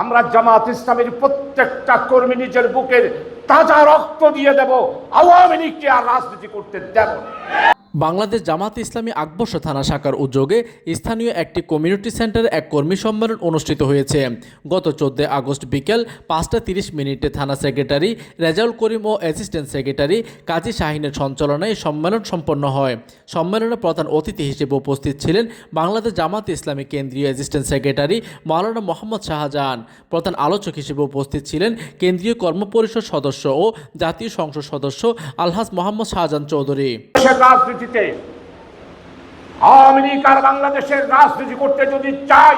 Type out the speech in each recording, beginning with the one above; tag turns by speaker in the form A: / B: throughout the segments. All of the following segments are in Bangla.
A: আমরা জামাত ইসলামের প্রত্যেকটা কর্মী নিজের বুকের তাজা রক্ত দিয়ে দেব, আওয়ামী লীগকে আর রাজনীতি করতে দেব না।
B: বাংলাদেশ জামাত ইসলামী আকবর্ষ থানা শাখার উদ্যোগে স্থানীয় একটি কমিউনিটি সেন্টারে এক কর্মী সম্মেলন অনুষ্ঠিত হয়েছে। গত 14 আগস্ট বিকেল 5:30 থানা সেক্রেটারি রেজাউল করিম ও অ্যাসিস্ট্যান্ট সেক্রেটারি কাজী শাহিনের সঞ্চালনায় সম্মেলন সম্পন্ন হয়। সম্মেলনে প্রধান অতিথি হিসেবে উপস্থিত ছিলেন বাংলাদেশ জামাত ইসলামী কেন্দ্রীয় অ্যাসিস্ট্যান্ট সেক্রেটারি মাওলানা মোহাম্মদ শাহজাহান। প্রধান আলোচক হিসেবে উপস্থিত ছিলেন কেন্দ্রীয় কর্মপরিষদ সদস্য ও জাতীয় সংসদ সদস্য আলহাজ মোহাম্মদ শাহজাহান চৌধুরী।
A: রাজনীতিতে আওয়ামী লীগ আর বাংলাদেশের রাজনীতি করতে যদি চাই,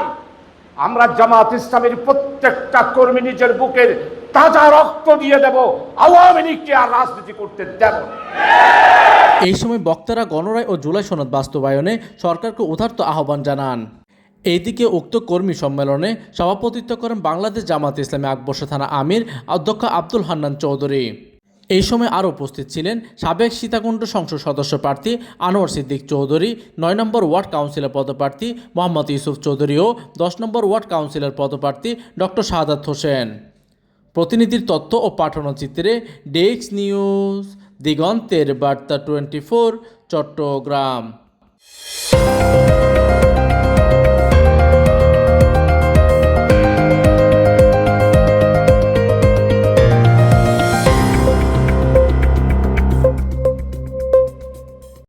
A: আমরা জামাত ইসলামের প্রত্যেকটা কর্মী নিজের বুকের তাজা রক্ত দিয়ে দেব, আওয়ামী লীগকে আর রাজনীতি করতে দেব না।
B: এই সময় বক্তারা গণরায় ও জুলাই সনদ বাস্তবায়নে সরকারকে উদারত আহ্বান জানান। এইদিকে উক্ত কর্মী সম্মেলনে সভাপতিত্ব করেন বাংলাদেশ জামাত ইসলামী আকবর্ষ থানা আমির অধ্যক্ষ আব্দুল হান্নান চৌধুরী। এই সময় আরও উপস্থিত ছিলেন সাবেক সীতাকুণ্ড সংসদ সদস্য প্রার্থী আনোয়ার সিদ্দিক চৌধুরী, 9 নম্বর ওয়ার্ড কাউন্সিলর পদপ্রার্থী মোহাম্মদ ইউসুফ চৌধুরী ও 10 নম্বর ওয়ার্ড কাউন্সিলর পদপ্রার্থী ডক্টর শাহাদাত হোসেন। প্রতিনিধির তথ্য ও পাঠানোচিত্রে ডেস্ক নিউজ, দিগন্তের বার্তা 24, চট্টগ্রাম।